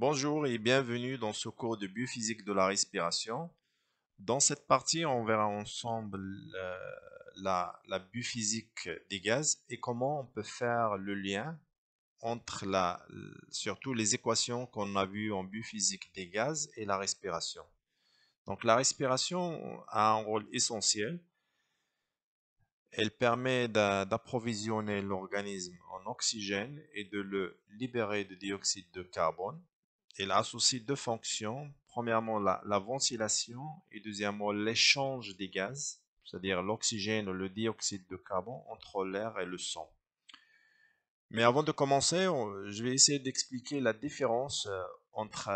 Bonjour et bienvenue dans ce cours de biophysique de la respiration. Dans cette partie, on verra ensemble la biophysique des gaz et comment on peut faire le lien entre surtout les équations qu'on a vues en biophysique des gaz et la respiration. Donc la respiration a un rôle essentiel. Elle permet d'approvisionner l'organisme en oxygène et de le libérer de dioxyde de carbone. Elle associe deux fonctions. Premièrement, la ventilation et deuxièmement, l'échange des gaz, c'est-à-dire l'oxygène ou le dioxyde de carbone entre l'air et le sang. Mais avant de commencer, je vais essayer d'expliquer la différence entre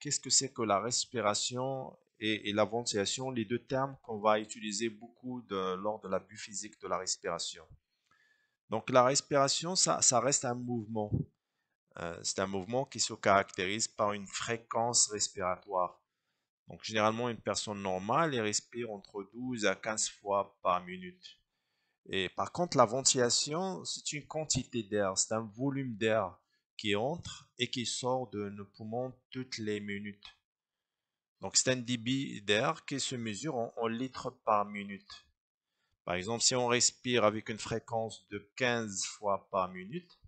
qu'est-ce que c'est que la respiration et la ventilation, les deux termes qu'on va utiliser beaucoup lors de la biophysique de la respiration. Donc la respiration, ça reste un mouvement. C'est un mouvement qui se caractérise par une fréquence respiratoire. Donc, généralement, une personne normale elle respire entre 12 à 15 fois par minute. Et par contre, la ventilation, c'est une quantité d'air, c'est un volume d'air qui entre et qui sort de nos poumons toutes les minutes. Donc, c'est un débit d'air qui se mesure en litres par minute. Par exemple, si on respire avec une fréquence de 15 fois par minute,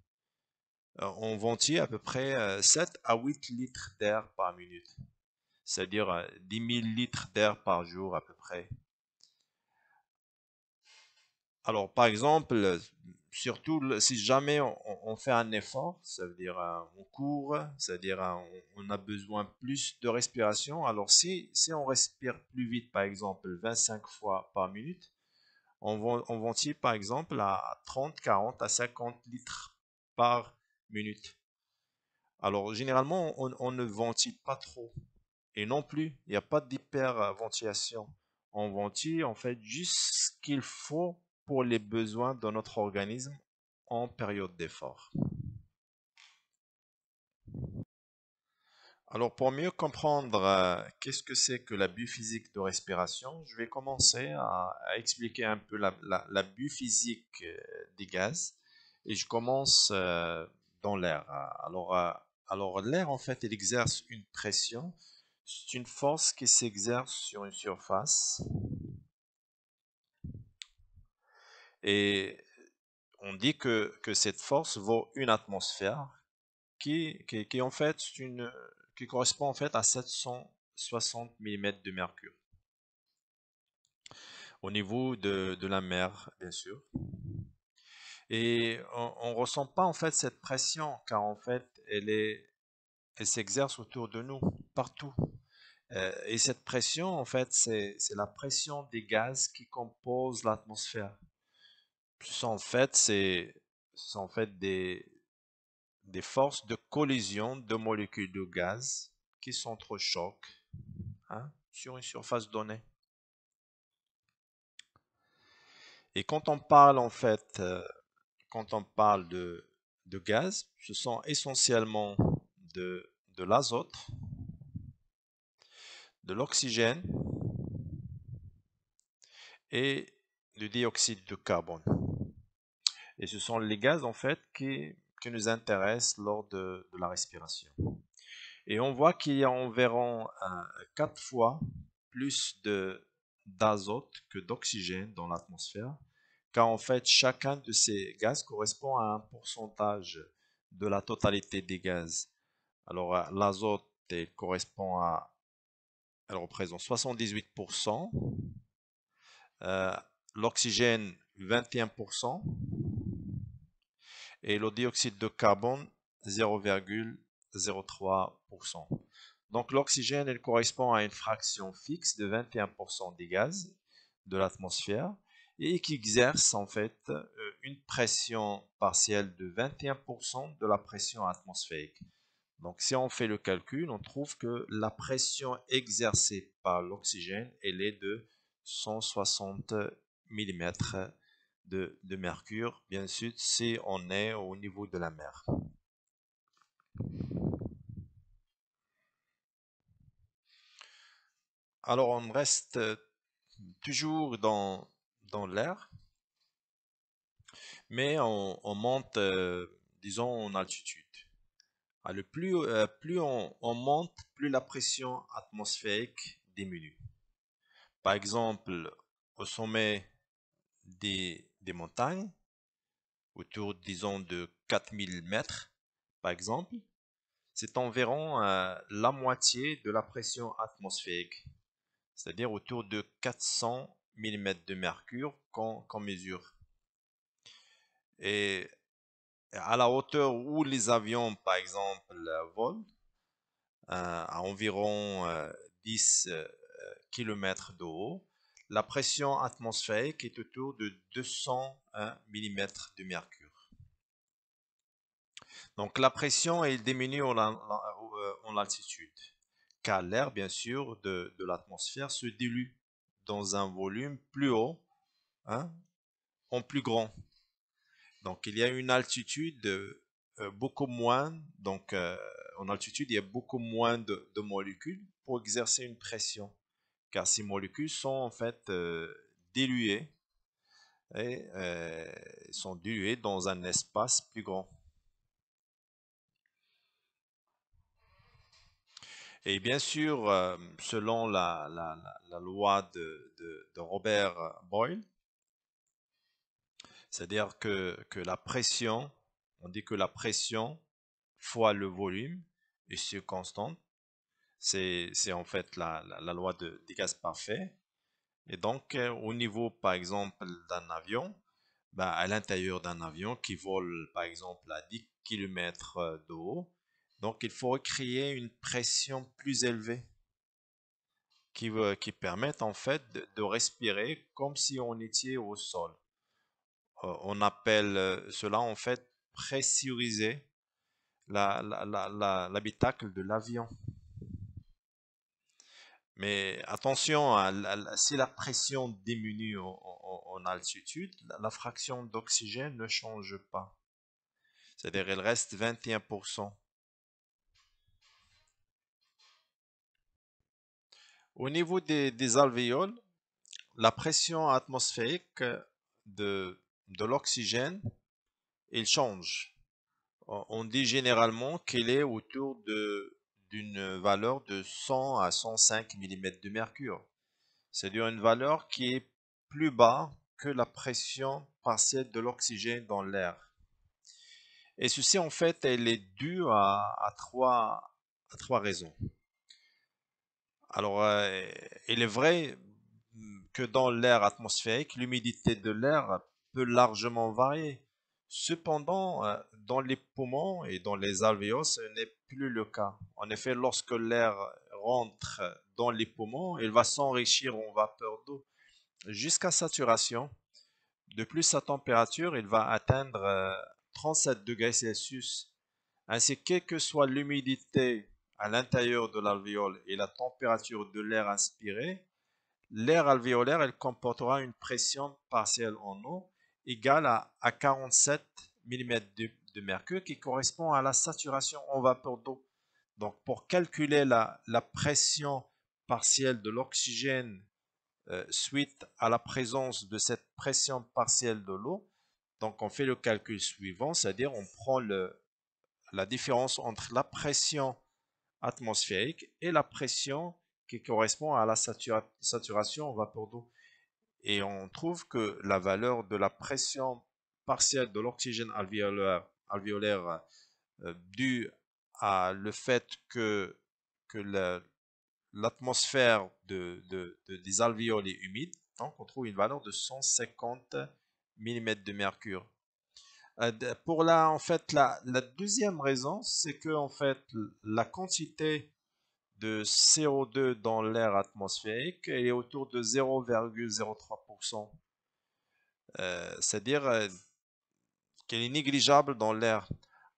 on ventile à peu près 7 à 8 litres d'air par minute, c'est-à-dire 10 000 litres d'air par jour à peu près. Alors, par exemple, surtout si jamais on fait un effort, ça veut dire on court, c'est-à-dire on a besoin plus de respiration. Alors, si on respire plus vite, par exemple 25 fois par minute, on ventile par exemple à 30, 40 à 50 litres par minute. Alors, généralement, on ne ventile pas trop. Et non plus, il n'y a pas d'hyperventilation. On ventile en fait juste ce qu'il faut pour les besoins de notre organisme en période d'effort. Alors, pour mieux comprendre qu'est-ce que c'est que la biophysique de respiration, je vais commencer à expliquer un peu la biophysique des gaz. Et je commence dans l'air. Alors l'air, en fait, il exerce une pression. C'est une force qui s'exerce sur une surface. Et on dit que cette force vaut une atmosphère qui en fait, qui correspond en fait à 760 mm de mercure. Au niveau de la mer, bien sûr. Et on ne ressent pas en fait cette pression, car en fait, elle s'exerce autour de nous, partout. Et cette pression, en fait, c'est la pression des gaz qui composent l'atmosphère. Ce sont en fait des forces de collision de molécules de gaz qui s'entrechoquent, hein, sur une surface donnée. Et quand on parle en fait, quand on parle de gaz, ce sont essentiellement de l'azote, de l'oxygène et du dioxyde de carbone. Et ce sont les gaz en fait qui nous intéressent lors de la respiration. Et on voit qu'il y a environ 4 fois plus d'azote que d'oxygène dans l'atmosphère, car en fait chacun de ces gaz correspond à un pourcentage de la totalité des gaz. Alors l'azote correspond elle représente 78%, euh, l'oxygène 21% et le dioxyde de carbone 0,03%. Donc l'oxygène, elle correspond à une fraction fixe de 21% des gaz de l'atmosphère et qui exerce en fait une pression partielle de 21% de la pression atmosphérique. Donc si on fait le calcul, on trouve que la pression exercée par l'oxygène, elle est de 160 mm de mercure, bien sûr, si on est au niveau de la mer. Alors on reste toujours dans l'air, mais on monte, disons, en altitude. Plus on monte, plus la pression atmosphérique diminue. Par exemple, au sommet des montagnes, autour, disons, de 4000 mètres, par exemple, c'est environ la moitié de la pression atmosphérique, c'est-à-dire autour de 400 millimètres de mercure qu'on mesure. Et à la hauteur où les avions, par exemple, volent, à environ 10 km de haut, la pression atmosphérique est autour de 201 millimètres de mercure. Donc la pression elle diminue en altitude, car l'air, bien sûr, de l'atmosphère se dilue dans un volume plus haut, hein, en plus grand. Donc il y a une altitude beaucoup moins, donc en altitude il y a beaucoup moins de molécules pour exercer une pression, car ces molécules sont en fait diluées et sont diluées dans un espace plus grand. Et bien sûr, selon la loi de Robert Boyle, c'est-à-dire que la pression, on dit que la pression fois le volume est sur constante, c'est en fait la loi des gaz parfaits. Et donc, au niveau, par exemple, d'un avion, ben, à l'intérieur d'un avion qui vole, par exemple, à 10 km de haut, donc il faut créer une pression plus élevée qui permettent en fait de respirer comme si on était au sol. On appelle cela en fait pressuriser l'habitacle de l'avion. Mais attention, hein, si la pression diminue en altitude, la fraction d'oxygène ne change pas. C'est-à-dire elle reste 21%. Au niveau des alvéoles, la pression atmosphérique de l'oxygène, il change. On dit généralement qu'elle est autour d'une valeur de 100 à 105 millimètres de mercure. C'est-à-dire une valeur qui est plus bas que la pression partielle de l'oxygène dans l'air. Et ceci, en fait, elle est due à trois raisons. Alors, il est vrai que dans l'air atmosphérique, l'humidité de l'air peut largement varier. Cependant, dans les poumons et dans les alvéoles, ce n'est plus le cas. En effet, lorsque l'air rentre dans les poumons, il va s'enrichir en vapeur d'eau jusqu'à saturation. De plus, sa température, il va atteindre 37 degrés Celsius. Ainsi, quelle que soit l'humidité à l'intérieur de l'alvéole et la température de l'air inspiré, l'air alvéolaire elle comportera une pression partielle en eau égale à 47 mm de mercure qui correspond à la saturation en vapeur d'eau. Donc, pour calculer la pression partielle de l'oxygène suite à la présence de cette pression partielle de l'eau, donc on fait le calcul suivant, c'est-à-dire on prend la différence entre la pression atmosphérique et la pression qui correspond à la saturation en vapeur d'eau. Et on trouve que la valeur de la pression partielle de l'oxygène alvéolaire due à le fait que l'atmosphère des alvéoles est humide, donc on trouve une valeur de 150 millimètres de mercure. Pour en fait, la deuxième raison, c'est que en fait, la quantité de CO2 dans l'air atmosphérique est autour de 0,03%. C'est-à-dire qu'elle est négligeable dans l'air.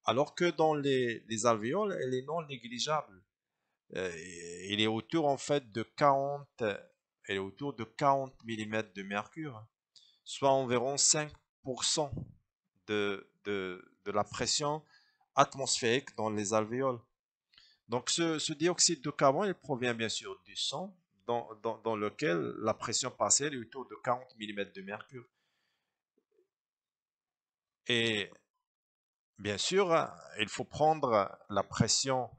Alors que dans les alvéoles, elle est non négligeable. Euh, il est autour en fait de 40, elle est autour de 40 millimètres de mercure, soit environ 5% de la pression atmosphérique dans les alvéoles. Donc ce dioxyde de carbone, il provient bien sûr du sang, dans lequel la pression partielle est autour de 40 millimètres de mercure. Et Bien sûr, il faut prendre la pression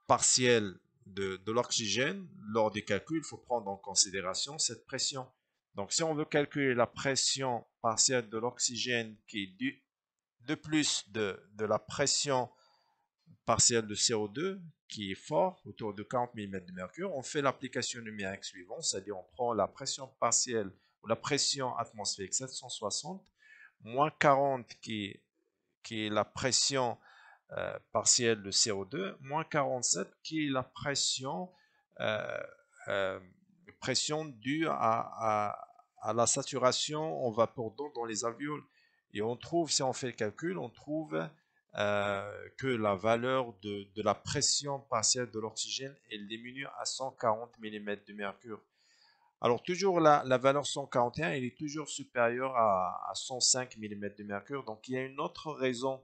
partielle de l'oxygène. Lors des calculs, il faut prendre en considération cette pression. Donc, si on veut calculer la pression partielle de l'oxygène qui est due de plus de la pression partielle de CO2, qui est fort, autour de 40 mm de mercure, on fait l'application numérique suivante, c'est-à-dire on prend la pression partielle ou la pression atmosphérique 760, moins 40 qui est la pression partielle de CO2, moins 47 qui est la euh, euh, pression due à la saturation en vapeur d'eau dans les alvéoles. Et on trouve, si on fait le calcul, on trouve que la valeur de la pression partielle de l'oxygène elle diminue à 140 mm de mercure. Alors toujours la valeur 141, elle est toujours supérieure à 105 mm de mercure. Donc il y a une autre raison.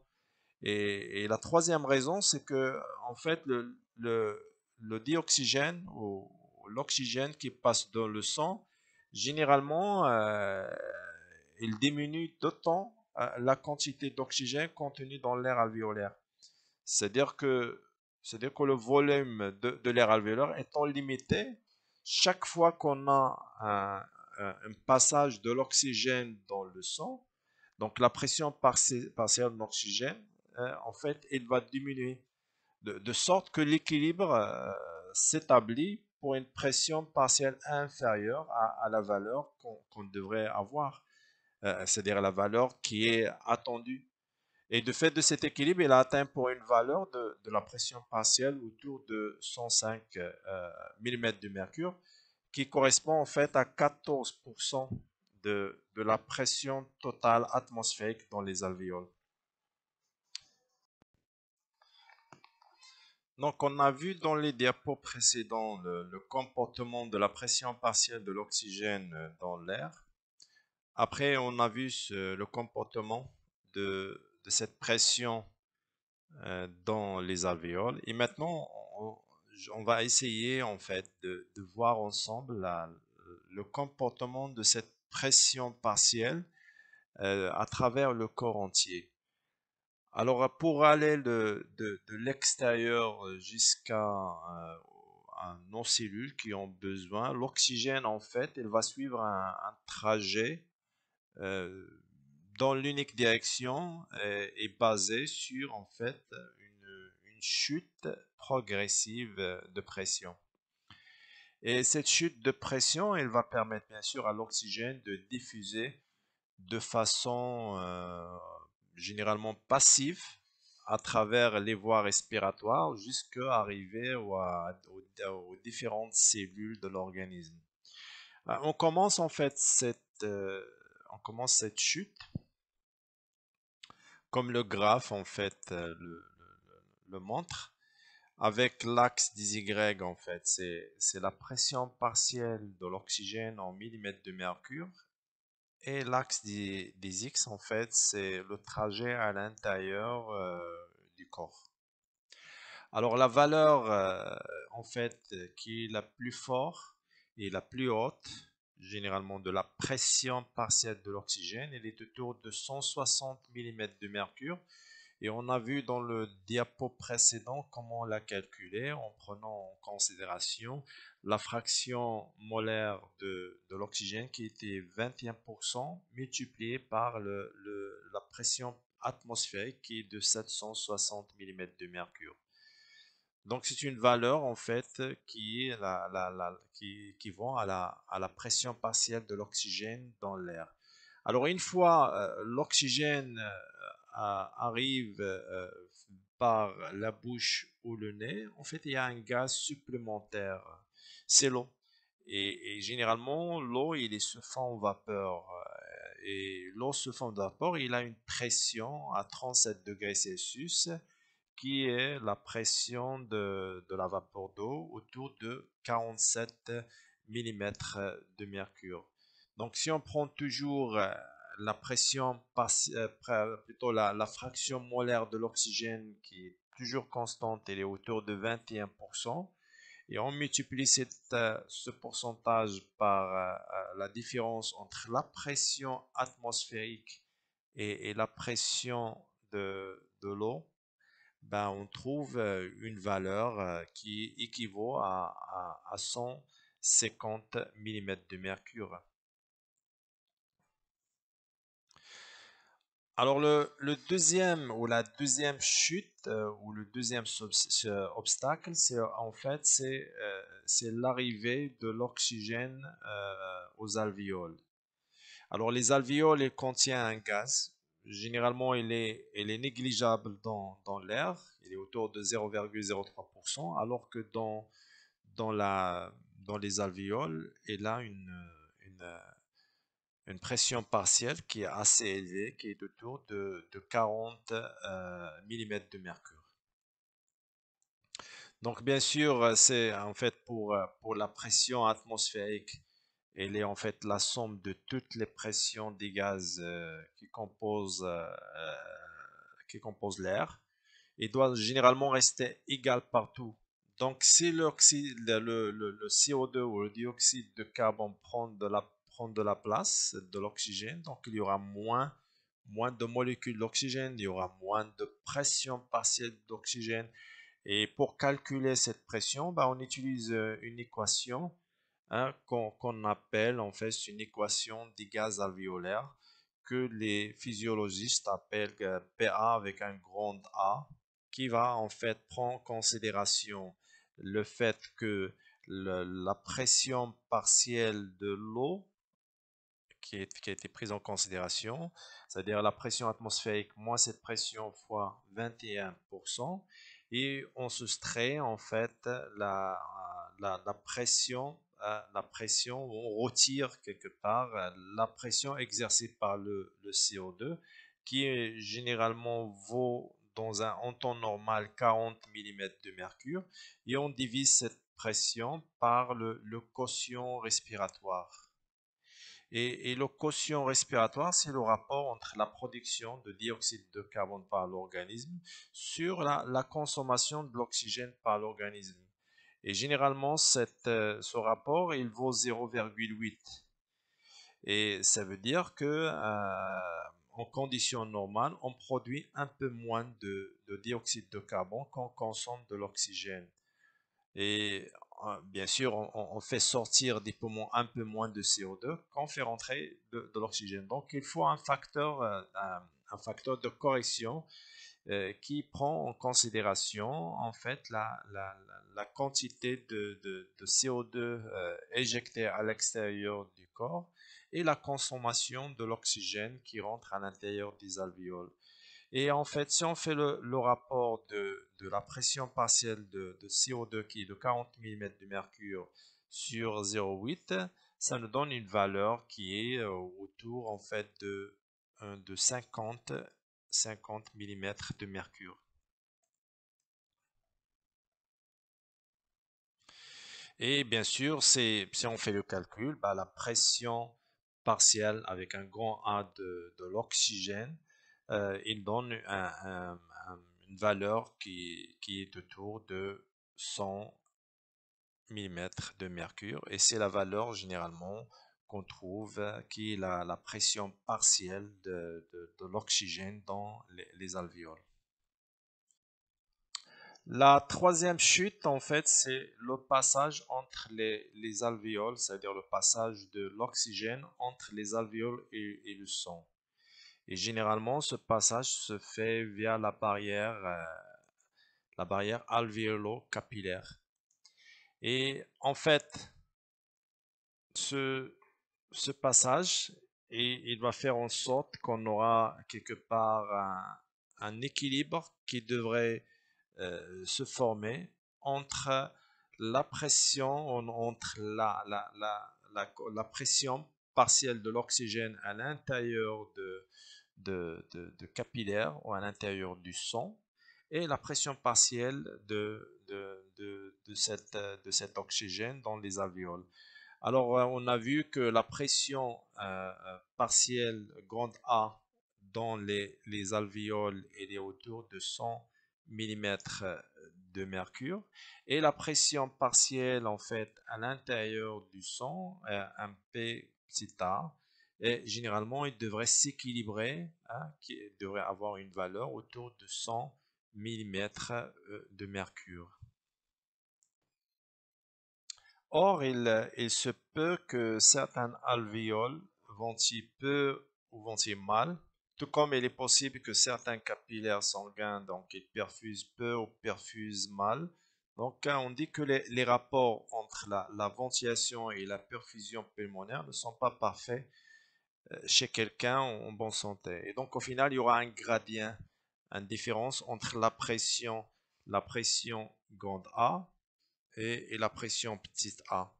Et la troisième raison, c'est que en fait le dioxygène ou l'oxygène qui passe dans le sang, généralement, il diminue d'autant la quantité d'oxygène contenue dans l'air alvéolaire. C'est-à-dire que, c'est-à-dire que le volume de l'air alvéolaire étant limité, chaque fois qu'on a un passage de l'oxygène dans le sang, donc la pression partielle d'oxygène, en fait, elle va diminuer, de sorte que l'équilibre s'établit pour une pression partielle inférieure à la valeur qu'on devrait avoir, c'est-à-dire la valeur qui est attendue. Et de fait de cet équilibre, il a atteint pour une valeur de la pression partielle autour de 105 mm de mercure, qui correspond en fait à 14% de la pression totale atmosphérique dans les alvéoles. Donc, on a vu dans les diapos précédents le comportement de la pression partielle de l'oxygène dans l'air. Après, on a vu le comportement de cette pression dans les alvéoles. Et maintenant, on va essayer en fait de voir ensemble le comportement de cette pression partielle à travers le corps entier. Alors, pour aller de l'extérieur jusqu'à nos cellules qui ont besoin, l'oxygène, en fait, il va suivre un trajet euh, dans l'unique direction est basé sur en fait une chute progressive de pression. Et cette chute de pression, elle va permettre bien sûr à l'oxygène de diffuser de façon généralement passive à travers les voies respiratoires jusqu'à arriver aux différentes cellules de l'organisme. On commence en fait on commence cette chute comme le graphe en fait le montre, avec l'axe des Y en fait, c'est la pression partielle de l'oxygène en millimètres de mercure, et l'axe des X en fait, c'est le trajet à l'intérieur du corps. Alors la valeur en fait qui est la plus forte et la plus haute, généralement de la pression partielle de l'oxygène, elle est autour de 160 mm de mercure. Et on a vu dans le diapo précédent comment on l'a calculé en prenant en considération la fraction molaire de l'oxygène qui était 21% multiplié par la pression atmosphérique qui est de 760 mm de mercure. Donc c'est une valeur en fait qui est qui équivaut à la pression partielle de l'oxygène dans l'air. Alors une fois l'oxygène arrive par la bouche ou le nez, en fait il y a un gaz supplémentaire, c'est l'eau. Et généralement l'eau il est sous forme de vapeur. Et l'eau sous forme de vapeur, il a une pression à 37 degrés Celsius qui est la pression de la vapeur d'eau autour de 47 mm de mercure. Donc si on prend toujours la pression, plutôt la fraction molaire de l'oxygène qui est toujours constante, elle est autour de 21%, et on multiplie ce pourcentage par la différence entre la pression atmosphérique et la pression de l'eau, ben, on trouve une valeur qui équivaut à 150 millimètres de mercure. Alors le deuxième ou la deuxième chute ou le deuxième obstacle, c'est en fait c'est l'arrivée de l'oxygène aux alvéoles. Alors les alvéoles, elles contiennent un gaz. Généralement, il est négligeable dans l'air. Il est autour de 0,03%, alors que dans la, dans les alvéoles, il a une, une pression partielle qui est assez élevée, qui est autour de 40 millimètres de mercure. Donc bien sûr, c'est en fait pour la pression atmosphérique, elle est en fait la somme de toutes les pressions des gaz qui composent l'air et doit généralement rester égale partout. Donc si le CO2 ou le dioxyde de carbone prend de la place de l'oxygène, donc il y aura moins de molécules d'oxygène, il y aura moins de pression partielle d'oxygène. Et pour calculer cette pression, bah, on utilise une équation hein, qu'on appelle en fait une équation des gaz alvéolaires que les physiologistes appellent PA avec un grand A, qui va en fait prendre en considération le fait que la pression partielle de l'eau qui a été prise en considération, c'est-à-dire la pression atmosphérique moins cette pression fois 21%, et on soustrait en fait la pression, on retire quelque part la pression exercée par le CO2, qui est généralement vaut dans en temps normal 40 millimètres de mercure, et on divise cette pression par le quotient respiratoire. Et le quotient respiratoire, c'est le rapport entre la production de dioxyde de carbone par l'organisme sur la consommation de l'oxygène par l'organisme. Et généralement, ce rapport, il vaut 0,8. Et ça veut dire que en conditions normales, on produit un peu moins de dioxyde de carbone qu'on consomme de l'oxygène. Et bien sûr, on fait sortir des poumons un peu moins de CO2 qu'on fait rentrer de l'oxygène. Donc, il faut un facteur de correction qui prend en considération en fait la quantité de CO2 éjectée à l'extérieur du corps et la consommation de l'oxygène qui rentre à l'intérieur des alvéoles. Et en fait, si on fait le rapport de la pression partielle de CO2 qui est de 40 millimètres de mercure sur 0,8, ça nous donne une valeur qui est autour en fait de 50 millimètres de mercure. Et bien sûr, si on fait le calcul, bah, la pression partielle avec un grand A de l'oxygène, il donne une valeur qui est autour de 100 millimètres de mercure. Et c'est la valeur généralement qu'on trouve qui est la pression partielle de l'oxygène dans les alvéoles. La troisième chute, en fait, c'est le passage entre les alvéoles, c'est-à-dire le passage de l'oxygène entre les alvéoles et le sang. Et généralement, ce passage se fait via la barrière alvéolo-capillaire. Et en fait, ce, ce passage, il va faire en sorte qu'on aura quelque part un équilibre qui devrait se former entre la pression, entre la pression partielle de l'oxygène à l'intérieur de capillaires ou à l'intérieur du sang et la pression partielle de cet oxygène dans les alvéoles. Alors, on a vu que la pression partielle grande A dans les alvéoles elle est autour de 100 millimètres de mercure et la pression partielle en fait à l'intérieur du sang, un P petit a, et généralement il devrait s'équilibrer, hein, qui devrait avoir une valeur autour de 100 millimètres de mercure. Or, il se peut que certains alvéoles ventillent peu ou ventillent mal, tout comme il est possible que certains capillaires sanguins, donc ils perfusent peu ou perfusent mal. Donc, on dit que les rapports entre la ventilation et la perfusion pulmonaire ne sont pas parfaits chez quelqu'un en bonne santé. Et donc, au final, il y aura un gradient, une différence entre la pression grande A et la pression petite a.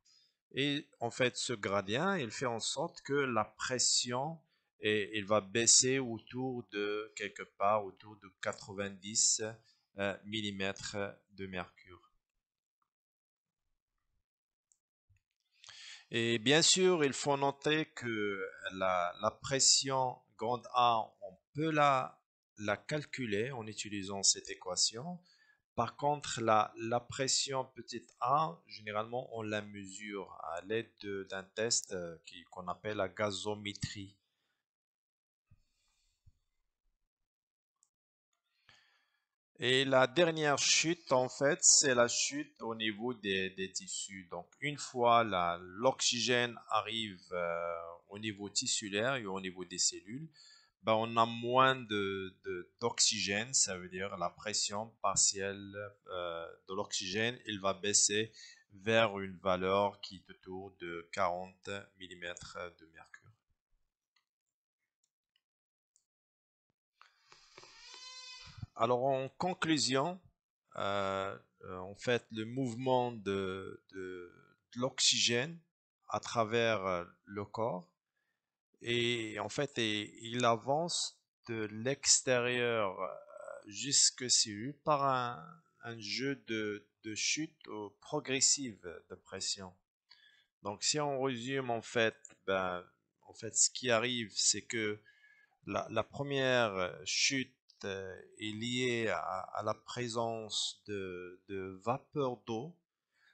Et en fait, ce gradient, il fait en sorte que la pression, il va baisser autour de quelque part, autour de 90 millimètres de mercure. Et bien sûr, il faut noter que la pression grande A, on peut la calculer en utilisant cette équation. Par contre, la pression petite a, généralement, on la mesure à l'aide d'un test qu'on appelle la gazométrie. Et la dernière chute, en fait, c'est la chute au niveau des tissus. Donc, une fois l'oxygène arrive au niveau tissulaire et au niveau des cellules, ben, on a moins d'oxygène, ça veut dire la pression partielle de l'oxygène, il va baisser vers une valeur qui est autour de 40 millimètres de mercure. Alors, en conclusion, en fait, le mouvement de l'oxygène à travers le corps, et en fait, il avance de l'extérieur jusque cellules par un jeu de chute progressive de pression. Donc, si on résume, en fait, ce qui arrive, c'est que la première chute est liée à la présence de vapeur d'eau.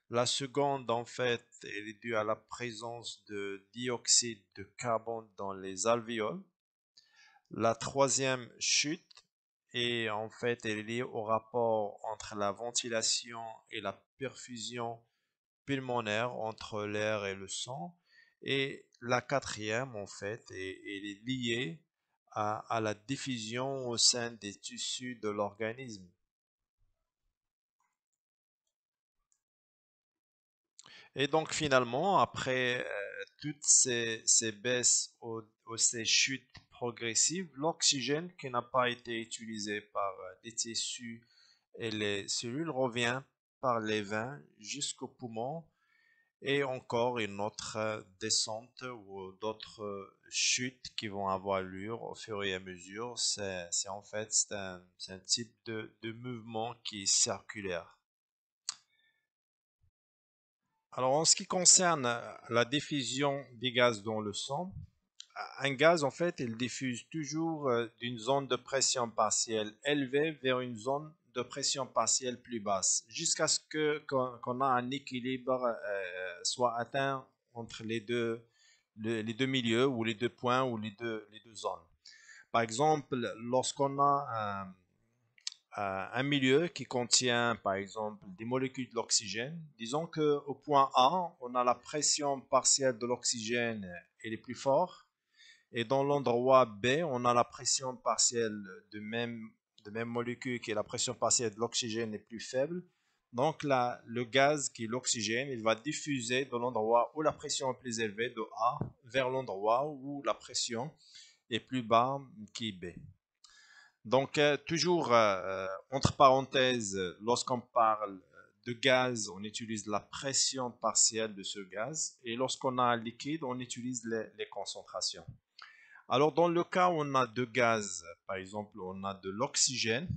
La seconde, en fait, elle est due à la présence de dioxyde de carbone dans les alvéoles. La troisième chute est en fait elle est liée au rapport entre la ventilation et la perfusion pulmonaire entre l'air et le sang. Et la quatrième, en fait, elle est liée à la diffusion au sein des tissus de l'organisme. Et donc finalement, après toutes ces baisses ou ces chutes progressives, l'oxygène qui n'a pas été utilisé par les tissus et les cellules revient par les veins jusqu'aux poumons et encore une autre descente ou d'autres chutes qui vont avoir lieu au fur et à mesure. C'est en fait c'est un type de mouvement qui est circulaire. Alors, en ce qui concerne la diffusion des gaz dans le sang, un gaz, en fait, il diffuse toujours d'une zone de pression partielle élevée vers une zone de pression partielle plus basse, jusqu'à ce qu'on a un équilibre soit atteint entre les deux milieux ou les deux points ou les deux zones. Par exemple, lorsqu'on a un milieu qui contient, par exemple, des molécules de l'oxygène. Disons qu'au point A, on a la pression partielle de l'oxygène et est plus forte, et dans l'endroit B, on a la pression partielle de même molécule qui est la pression partielle de l'oxygène est plus faible. Donc là, le gaz qui est l'oxygène, il va diffuser de l'endroit où la pression est plus élevée, de A, vers l'endroit où la pression est plus bas, qui est B. Donc, toujours entre parenthèses, lorsqu'on parle de gaz, on utilise la pression partielle de ce gaz. Et lorsqu'on a un liquide, on utilise les concentrations. Alors, dans le cas où on a deux gaz, par exemple, on a de l'oxygène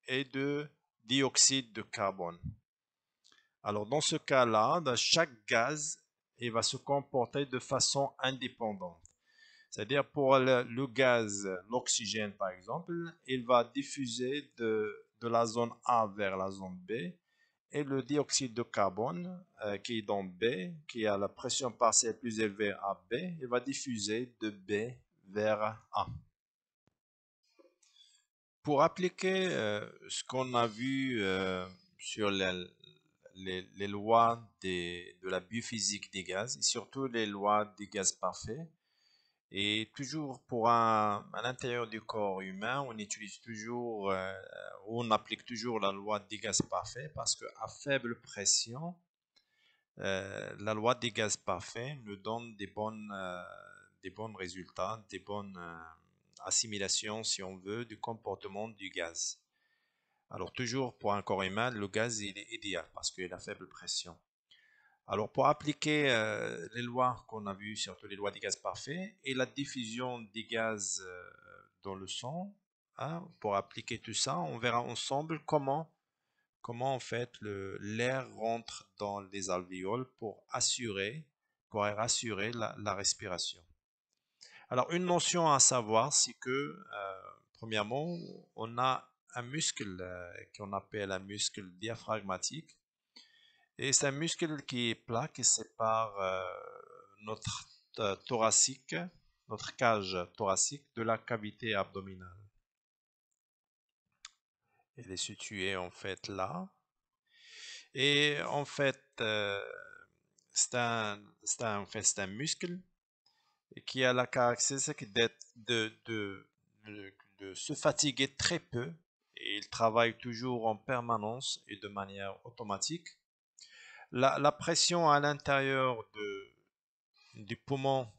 et de dioxyde de carbone. Alors, dans ce cas-là, dans chaque gaz, il va se comporter de façon indépendante. C'est-à-dire pour le gaz, l'oxygène par exemple, il va diffuser de la zone A vers la zone B et le dioxyde de carbone qui est dans B, qui a la pression partielle plus élevée à B, il va diffuser de B vers A. Pour appliquer ce qu'on a vu sur les lois de la biophysique des gaz, et surtout les lois des gaz parfaits, et toujours à l'intérieur du corps humain, on utilise toujours, on applique toujours la loi des gaz parfaits parce qu'à faible pression, la loi des gaz parfaits nous donne des bons résultats, des bonnes assimilations, si on veut, du comportement du gaz. Alors toujours pour un corps humain, le gaz il est idéal parce qu'il a faible pression. Alors pour appliquer les lois qu'on a vues, surtout les lois des gaz parfaits et la diffusion des gaz dans le sang, hein, pour appliquer tout ça, on verra ensemble comment en fait l'air rentre dans les alvéoles pour assurer la respiration. Alors une notion à savoir, c'est que premièrement, on a un muscle qu'on appelle un muscle diaphragmatique et c'est un muscle qui est plat qui sépare notre thoracique, notre cage thoracique de la cavité abdominale. Elle est située en fait là. Et en fait, en fait, c'est un muscle qui a la caractéristique de se fatiguer très peu. Et il travaille toujours en permanence et de manière automatique. La pression à l'intérieur du poumon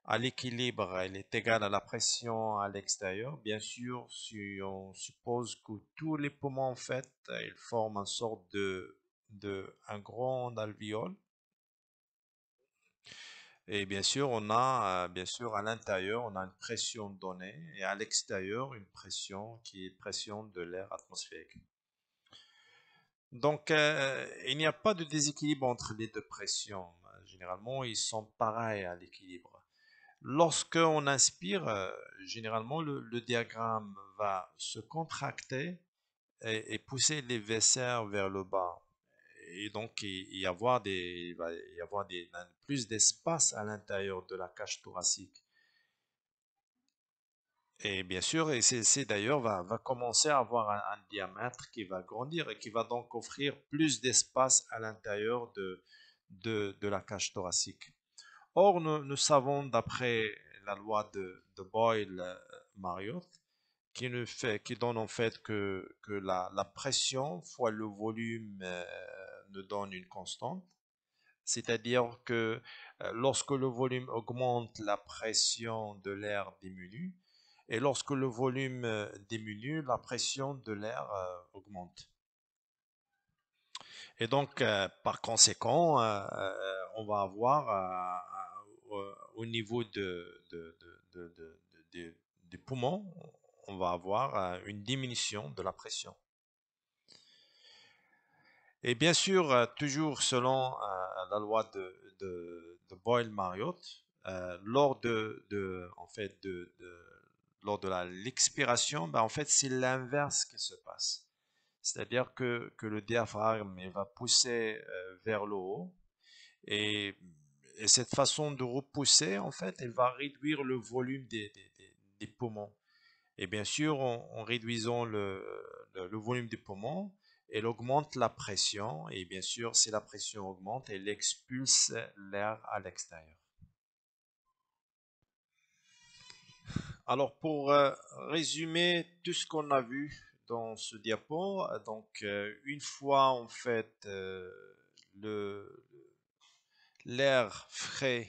à l'équilibre, elle est égale à la pression à l'extérieur. Bien sûr, si on suppose que tous les poumons, en fait, ils forment une sorte un grand alvéole. Et bien sûr, on a, bien sûr, à l'intérieur, on a une pression donnée et à l'extérieur, une pression qui est pression de l'air atmosphérique. Donc, il n'y a pas de déséquilibre entre les deux pressions. Généralement, ils sont pareils à l'équilibre. Lorsque on inspire, généralement, le diagramme va se contracter et pousser les viscères vers le bas. Et donc, il va y avoir plus d'espace à l'intérieur de la cage thoracique. Et bien sûr, et c'est d'ailleurs va commencer à avoir un diamètre qui va grandir et qui va donc offrir plus d'espace à l'intérieur de la cage thoracique. Or, nous savons d'après la loi de Boyle-Mariotte qui donne en fait que la pression fois le volume nous donne une constante. C'est-à-dire que lorsque le volume augmente, la pression de l'air diminue. Et lorsque le volume diminue, la pression de l'air augmente. Et donc, par conséquent, on va avoir au niveau des poumons, on va avoir une diminution de la pression. Et bien sûr, toujours selon la loi de Boyle-Mariotte, en fait, lors de l'expiration, ben, en fait, c'est l'inverse qui se passe. C'est-à-dire que le diaphragme il va pousser vers le haut et, et cette façon de repousser, en fait, elle va réduire le volume des poumons. Et bien sûr, en réduisant le volume des poumons, elle augmente la pression. Et bien sûr, si la pression augmente, elle expulse l'air à l'extérieur. Alors, pour résumer tout ce qu'on a vu dans ce diapo, donc une fois en fait le, l'air frais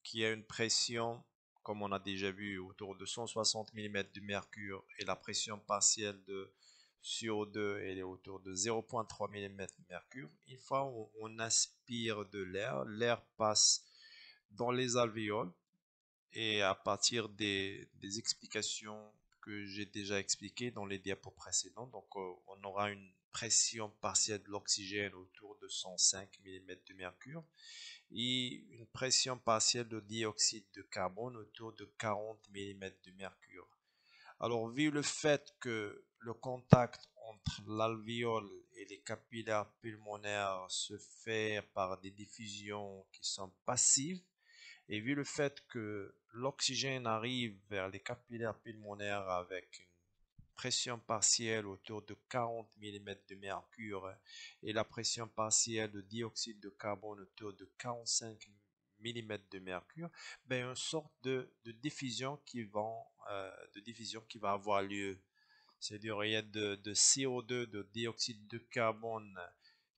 qui a une pression, comme on a déjà vu, autour de 160 mm de mercure et la pression partielle de CO2 elle est autour de 0,3 mm de mercure. Une fois on inspire de l'air, l'air passe dans les alvéoles et à partir des explications que j'ai déjà expliquées dans les diapos précédents, donc on aura une pression partielle de l'oxygène autour de 105 mm de mercure et une pression partielle de dioxyde de carbone autour de 40 mm de mercure. Alors, vu le fait que le contact entre l'alvéole et les capillaires pulmonaires se fait par des diffusions qui sont passives. Et vu le fait que l'oxygène arrive vers les capillaires pulmonaires avec une pression partielle autour de 40 mm de mercure et la pression partielle de dioxyde de carbone autour de 45 mm de mercure, ben une sorte de diffusion de diffusion qui va avoir lieu. C'est-à-dire il y a de CO2, de dioxyde de carbone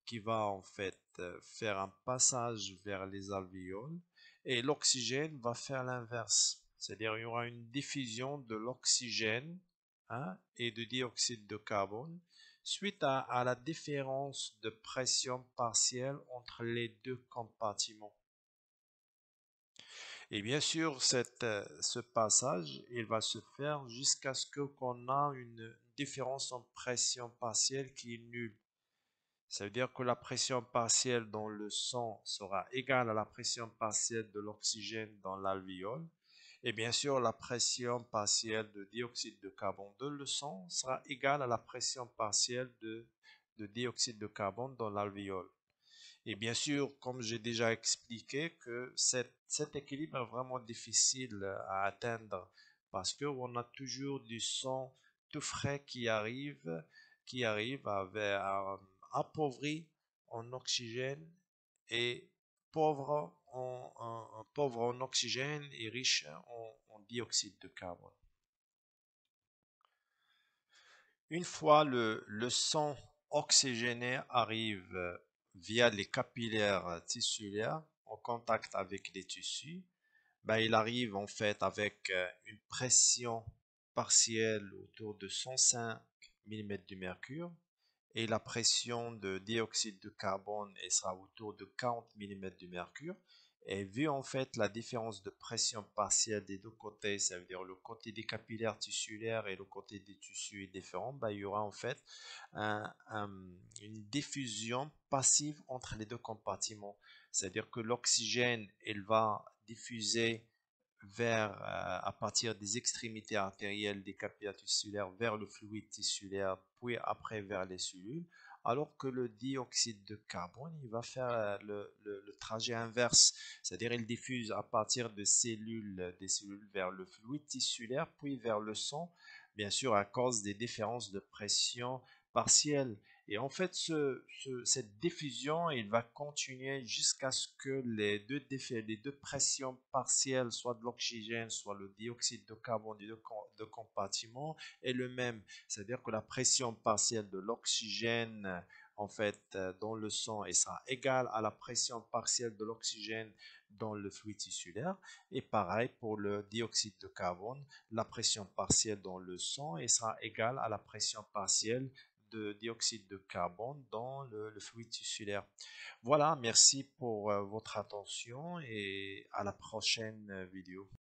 qui va en fait faire un passage vers les alvéoles et l'oxygène va faire l'inverse. C'est-à-dire il y aura une diffusion de l'oxygène, hein, et de dioxyde de carbone suite à la différence de pression partielle entre les deux compartiments. Et bien sûr, ce passage, il va se faire jusqu'à ce qu'on a une différence en pression partielle qui est nulle. Ça veut dire que la pression partielle dans le sang sera égale à la pression partielle de l'oxygène dans l'alvéole. Et bien sûr, la pression partielle de dioxyde de carbone dans le sang sera égale à la pression partielle de dioxyde de carbone dans l'alvéole. Et bien sûr, comme j'ai déjà expliqué, que cet équilibre est vraiment difficile à atteindre parce qu'on a toujours du sang tout frais qui arrive appauvri en oxygène et pauvre en oxygène et riche en dioxyde de carbone. Une fois le sang oxygéné arrive via les capillaires tissulaires en contact avec les tissus, ben, il arrive en fait avec une pression partielle autour de 105 mm de mercure et la pression de dioxyde de carbone elle sera autour de 40 mm de mercure. Et vu en fait la différence de pression partielle des deux côtés, ça veut dire le côté des capillaires tissulaires et le côté des tissus est différent, bah, il y aura en fait une diffusion passive entre les deux compartiments. C'est-à-dire que l'oxygène, il va diffuser à partir des extrémités artérielles des capillaires tissulaires vers le fluide tissulaire, puis après vers les cellules, alors que le dioxyde de carbone, il va faire le trajet inverse, c'est-à-dire il diffuse à partir des cellules vers le fluide tissulaire, puis vers le sang, bien sûr à cause des différences de pression partielles. Et en fait, cette diffusion, il va continuer jusqu'à ce que les deux pressions partielles, soit de l'oxygène, soit le dioxyde de carbone des deux compartiments, est le même. C'est-à-dire que la pression partielle de l'oxygène, en fait, dans le sang, elle sera égale à la pression partielle de l'oxygène dans le fluide tissulaire. Et pareil pour le dioxyde de carbone, la pression partielle dans le sang, elle sera égale à la pression partielle de dioxyde de carbone dans le fluide tissulaire. Voilà, merci pour votre attention et à la prochaine vidéo.